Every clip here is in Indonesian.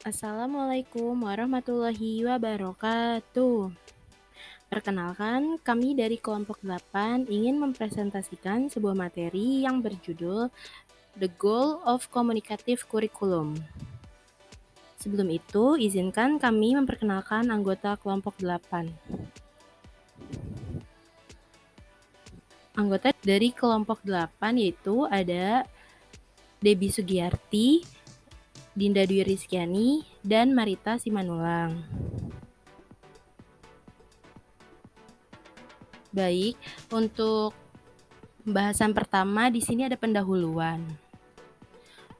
Assalamualaikum warahmatullahi wabarakatuh. Perkenalkan, kami dari kelompok 8 ingin mempresentasikan sebuah materi yang berjudul The Goal of Communicative Curriculum. Sebelum itu, izinkan kami memperkenalkan anggota kelompok 8. Anggota dari kelompok 8 yaitu ada Debbie Sugiyarti, Dinda Dwi Rizkyani, dan Marita Simanulang. Baik, untuk pembahasan pertama di sini ada pendahuluan.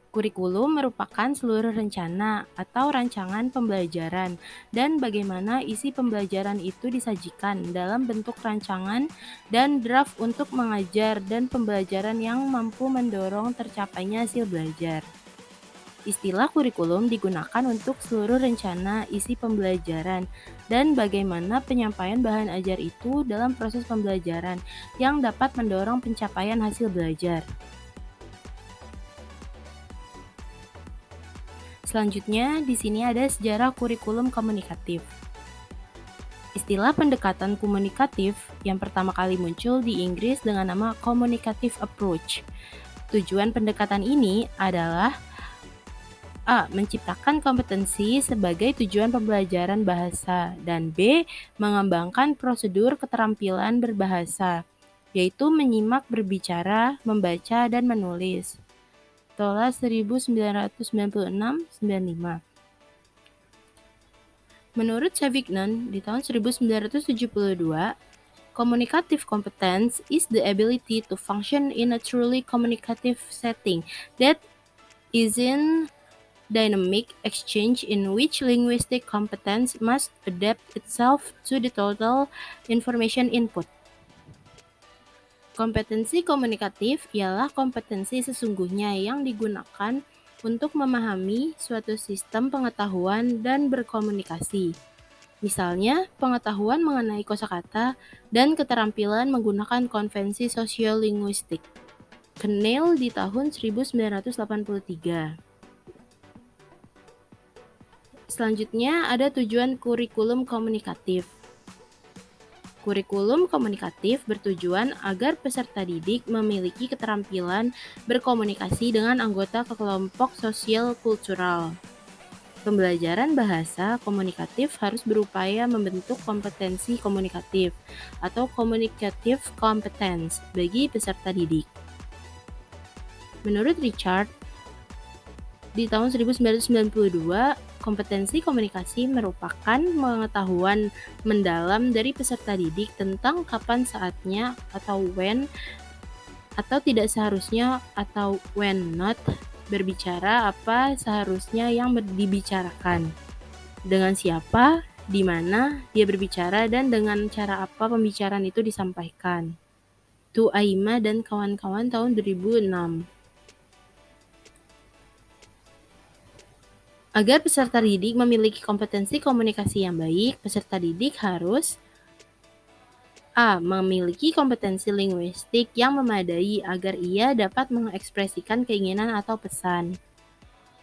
Kurikulum merupakan seluruh rencana atau rancangan pembelajaran dan bagaimana isi pembelajaran itu disajikan dalam bentuk rancangan dan draft untuk mengajar dan pembelajaran yang mampu mendorong tercapainya hasil belajar. Istilah kurikulum digunakan untuk seluruh rencana isi pembelajaran dan bagaimana penyampaian bahan ajar itu dalam proses pembelajaran yang dapat mendorong pencapaian hasil belajar. Selanjutnya, di sini ada sejarah kurikulum komunikatif. Istilah pendekatan komunikatif yang pertama kali muncul di Inggris dengan nama communicative approach. Tujuan pendekatan ini adalah A. Menciptakan kompetensi sebagai tujuan pembelajaran bahasa, dan B. Mengembangkan prosedur keterampilan berbahasa, yaitu menyimak, berbicara, membaca, dan menulis. Tola 1996-95. Menurut Savignon, di tahun 1972, communicative competence is the ability to function in a truly communicative setting that is in dynamic exchange in which linguistic competence must adapt itself to the total information input. Kompetensi komunikatif ialah kompetensi sesungguhnya yang digunakan untuk memahami suatu sistem pengetahuan dan berkomunikasi. Misalnya, pengetahuan mengenai kosakata dan keterampilan menggunakan konvensi sosiolinguistik. Kneale di tahun 1983. Selanjutnya ada tujuan kurikulum komunikatif. Kurikulum komunikatif bertujuan agar peserta didik memiliki keterampilan berkomunikasi dengan anggota kelompok sosial kultural. Pembelajaran bahasa komunikatif harus berupaya membentuk kompetensi komunikatif atau communicative competence bagi peserta didik. Menurut Richard, di tahun 1992, kompetensi komunikasi merupakan pengetahuan mendalam dari peserta didik tentang kapan saatnya atau when atau tidak seharusnya atau when not berbicara apa seharusnya yang dibicarakan, dengan siapa, di mana dia berbicara, dan dengan cara apa pembicaraan itu disampaikan. Tu Aima dan kawan-kawan tahun 2006. Agar peserta didik memiliki kompetensi komunikasi yang baik, peserta didik harus A. Memiliki kompetensi linguistik yang memadai agar ia dapat mengekspresikan keinginan atau pesan.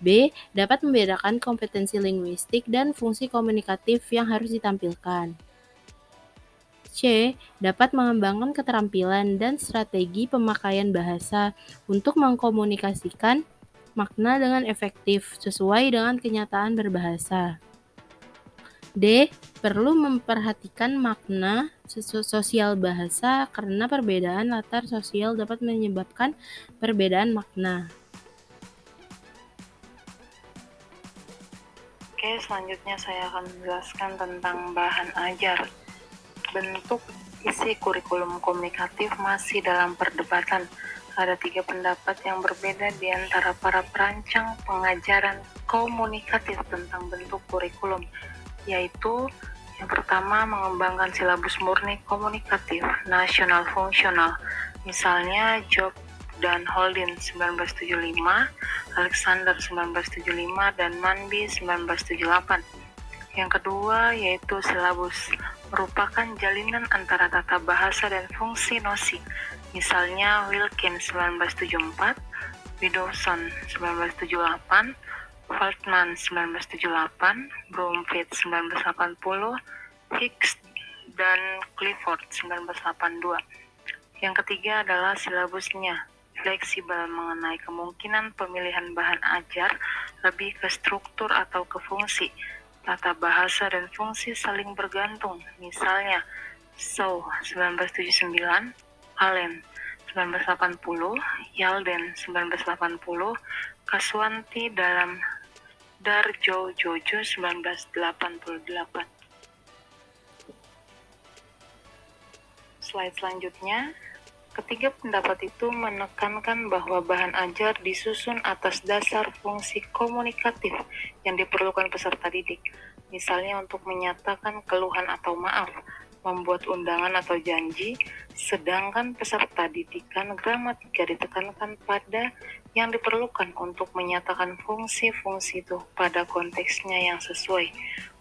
B. Dapat membedakan kompetensi linguistik dan fungsi komunikatif yang harus ditampilkan. C. Dapat mengembangkan keterampilan dan strategi pemakaian bahasa untuk mengkomunikasikan makna dengan efektif sesuai dengan kenyataan berbahasa. D. Perlu memperhatikan makna sosial bahasa karena perbedaan latar sosial dapat menyebabkan perbedaan makna. Oke, selanjutnya saya akan menjelaskan tentang bahan ajar. Bentuk isi kurikulum komunikatif masih dalam perdebatan. Ada 3 pendapat yang berbeda di antara para perancang pengajaran komunikatif tentang bentuk kurikulum, yaitu yang pertama mengembangkan silabus murni komunikatif nasional fungsional, misalnya Job dan Holding 1975, Alexander 1975, dan Manby 1978. Yang kedua yaitu silabus merupakan jalinan antara tata bahasa dan fungsi nosi, misalnya Wilkins 1974, Widdowson 1978, Feldman 1978, Bromfield 1980, Hicks dan Clifford 1982. Yang ketiga adalah silabusnya, fleksibel mengenai kemungkinan pemilihan bahan ajar lebih ke struktur atau ke fungsi. Tata bahasa dan fungsi saling bergantung. Misalnya, Shaw 1979, Allen 1980, Yalden 1980, Kaswanti dalam Darjo Jojo 1988. Slide selanjutnya, ketiga pendapat itu menekankan bahwa bahan ajar disusun atas dasar fungsi komunikatif yang diperlukan peserta didik, misalnya untuk menyatakan keluhan atau maaf, membuat undangan atau janji, sedangkan peserta didikan gramatika ditekankan pada yang diperlukan untuk menyatakan fungsi-fungsi itu pada konteksnya yang sesuai.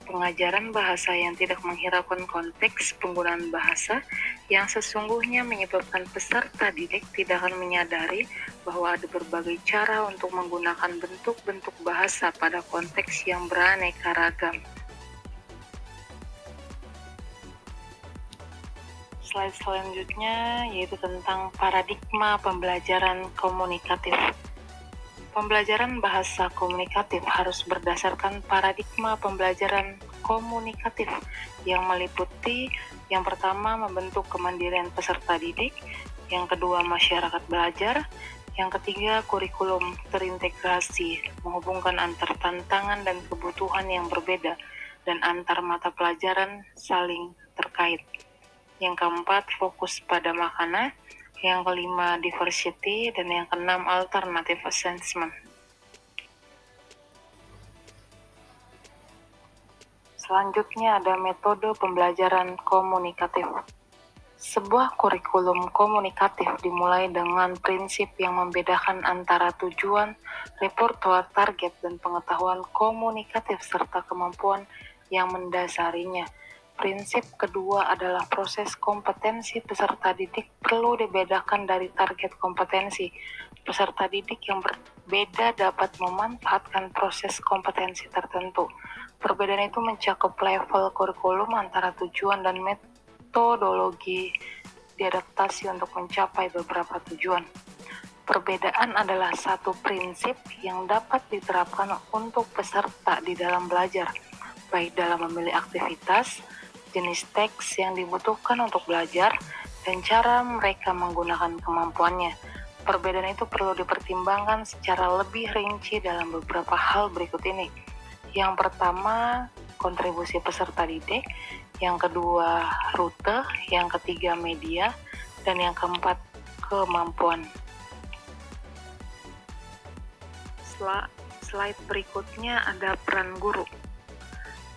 Pengajaran bahasa yang tidak menghiraukan konteks penggunaan bahasa yang sesungguhnya menyebabkan peserta didik tidak akan menyadari bahwa ada berbagai cara untuk menggunakan bentuk-bentuk bahasa pada konteks yang beraneka ragam. Slide selanjutnya yaitu tentang paradigma pembelajaran komunikatif. Pembelajaran bahasa komunikatif harus berdasarkan paradigma pembelajaran komunikatif yang meliputi yang pertama membentuk kemandirian peserta didik, yang kedua masyarakat belajar, yang ketiga kurikulum terintegrasi menghubungkan antar tantangan dan kebutuhan yang berbeda dan antar mata pelajaran saling terkait. Yang keempat fokus pada makna, yang kelima diversity, dan yang keenam alternative assessment. Selanjutnya ada metode pembelajaran komunikatif. Sebuah kurikulum komunikatif dimulai dengan prinsip yang membedakan antara tujuan, repertoire target, dan pengetahuan komunikatif serta kemampuan yang mendasarinya. Prinsip kedua adalah proses kompetensi peserta didik perlu dibedakan dari target kompetensi. Peserta didik yang berbeda dapat memanfaatkan proses kompetensi tertentu. Perbedaan itu mencakup level kurikulum antara tujuan dan metodologi diadaptasi untuk mencapai beberapa tujuan. Perbedaan adalah satu prinsip yang dapat diterapkan untuk peserta di dalam belajar, baik dalam memilih aktivitas, jenis teks yang dibutuhkan untuk belajar, dan cara mereka menggunakan kemampuannya. Perbedaan itu perlu dipertimbangkan secara lebih rinci dalam beberapa hal berikut ini. Yang pertama, kontribusi peserta didik, yang kedua, rute, yang ketiga, media, dan yang keempat, kemampuan. Slide berikutnya ada peran guru.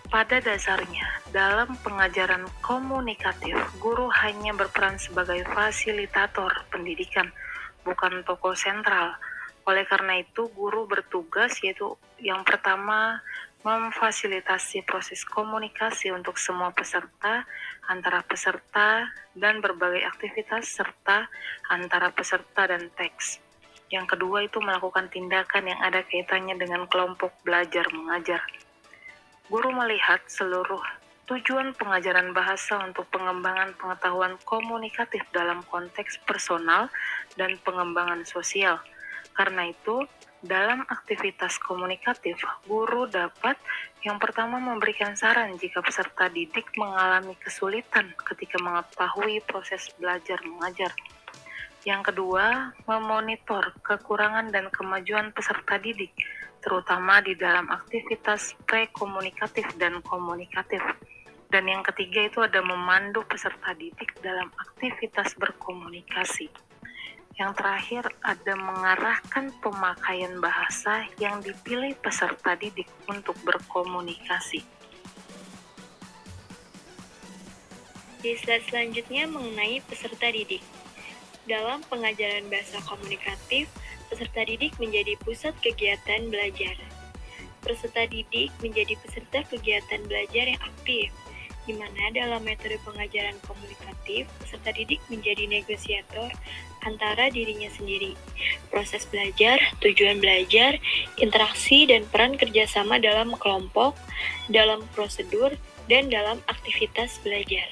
Pada dasarnya, dalam pengajaran komunikatif, guru hanya berperan sebagai fasilitator pendidikan, bukan tokoh sentral. Oleh karena itu, guru bertugas yaitu yang pertama, memfasilitasi proses komunikasi untuk semua peserta, antara peserta dan berbagai aktivitas, serta antara peserta dan teks. Yang kedua itu melakukan tindakan yang ada kaitannya dengan kelompok belajar mengajar. Guru melihat seluruh tujuan pengajaran bahasa untuk pengembangan pengetahuan komunikatif dalam konteks personal dan pengembangan sosial. Karena itu, dalam aktivitas komunikatif, guru dapat yang pertama memberikan saran jika peserta didik mengalami kesulitan ketika mengetahui proses belajar mengajar. Yang kedua, memonitor kekurangan dan kemajuan peserta didik, terutama di dalam aktivitas pre-komunikatif dan komunikatif. Dan yang ketiga itu ada memandu peserta didik dalam aktivitas berkomunikasi. Yang terakhir ada mengarahkan pemakaian bahasa yang dipilih peserta didik untuk berkomunikasi. Di slide selanjutnya mengenai peserta didik. Dalam pengajaran bahasa komunikatif, peserta didik menjadi pusat kegiatan belajar. Peserta didik menjadi peserta kegiatan belajar yang aktif, di mana dalam metode pengajaran komunikatif, peserta didik menjadi negosiator antara dirinya sendiri, proses belajar, tujuan belajar, interaksi dan peran kerjasama dalam kelompok, dalam prosedur, dan dalam aktivitas belajar.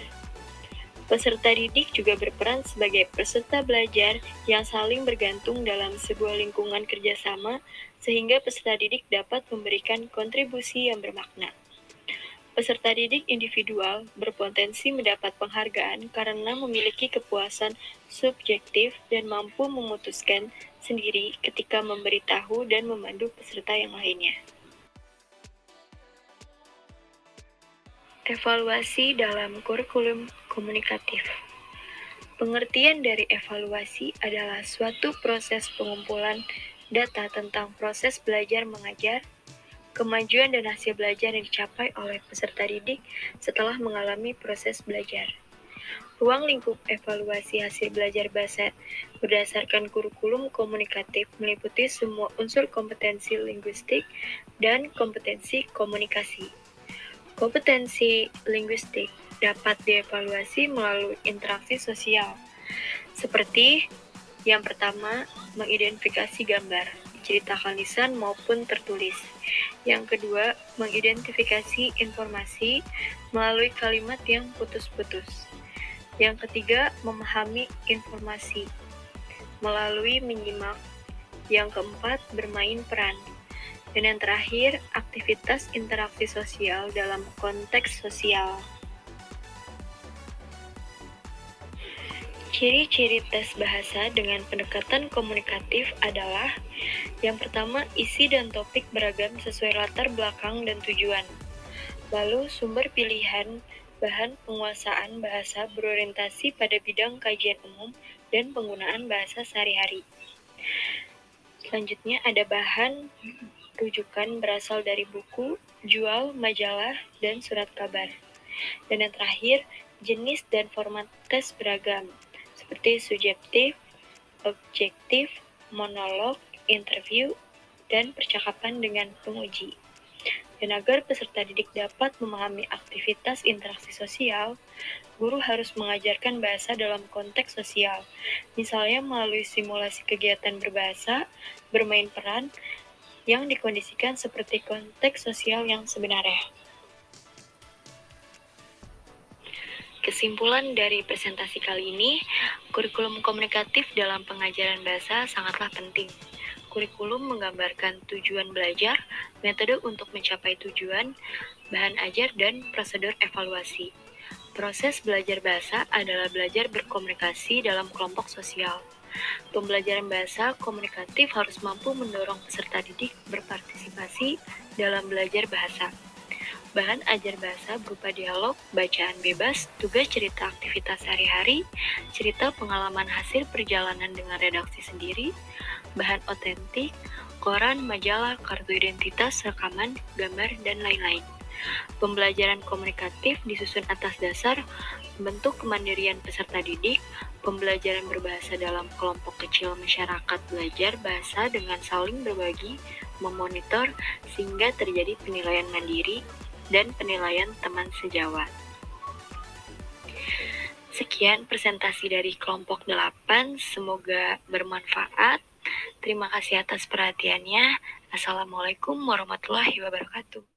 Peserta didik juga berperan sebagai peserta belajar yang saling bergantung dalam sebuah lingkungan kerjasama, sehingga peserta didik dapat memberikan kontribusi yang bermakna. Peserta didik individual berpotensi mendapat penghargaan karena memiliki kepuasan subjektif dan mampu memutuskan sendiri ketika memberitahu dan memandu peserta yang lainnya. Evaluasi dalam kurikulum komunikatif. Pengertian dari evaluasi adalah suatu proses pengumpulan data tentang proses belajar mengajar, kemajuan dan hasil belajar yang dicapai oleh peserta didik setelah mengalami proses belajar. Ruang lingkup evaluasi hasil belajar bahasa berdasarkan kurikulum komunikatif meliputi semua unsur kompetensi linguistik dan kompetensi komunikasi. Kompetensi linguistik dapat dievaluasi melalui interaksi sosial, seperti yang pertama, mengidentifikasi gambar, diceritakan lisan maupun tertulis. Yang kedua, mengidentifikasi informasi melalui kalimat yang putus-putus. Yang ketiga, memahami informasi melalui menyimak. Yang keempat, bermain peran. Dan yang terakhir, aktivitas interaksi sosial dalam konteks sosial. Ciri-ciri tes bahasa dengan pendekatan komunikatif adalah yang pertama, isi dan topik beragam sesuai latar belakang dan tujuan. Lalu, sumber pilihan bahan penguasaan bahasa berorientasi pada bidang kajian umum dan penggunaan bahasa sehari-hari. Selanjutnya, ada bahan rujukan berasal dari buku, jurnal, majalah, dan surat kabar. Dan yang terakhir, jenis dan format tes beragam, seperti subjektif, objektif, monolog, interview, dan percakapan dengan penguji. Dan agar peserta didik dapat memahami aktivitas interaksi sosial, guru harus mengajarkan bahasa dalam konteks sosial, misalnya melalui simulasi kegiatan berbahasa, bermain peran, yang dikondisikan seperti konteks sosial yang sebenarnya. Kesimpulan dari presentasi kali ini, kurikulum komunikatif dalam pengajaran bahasa sangatlah penting. Kurikulum menggambarkan tujuan belajar, metode untuk mencapai tujuan, bahan ajar, dan prosedur evaluasi. Proses belajar bahasa adalah belajar berkomunikasi dalam kelompok sosial. Pembelajaran bahasa komunikatif harus mampu mendorong peserta didik berpartisipasi dalam belajar bahasa. Bahan ajar bahasa berupa dialog, bacaan bebas, tugas cerita aktivitas sehari-hari, cerita pengalaman hasil perjalanan dengan redaksi sendiri, bahan otentik, koran, majalah, kartu identitas, rekaman, gambar, dan lain-lain. Pembelajaran komunikatif disusun atas dasar bentuk kemandirian peserta didik, pembelajaran berbahasa dalam kelompok kecil masyarakat belajar bahasa dengan saling berbagi, memonitor, sehingga terjadi penilaian mandiri dan penilaian teman sejawat. Sekian presentasi dari kelompok 8, semoga bermanfaat. Terima kasih atas perhatiannya. Assalamualaikum warahmatullahi wabarakatuh.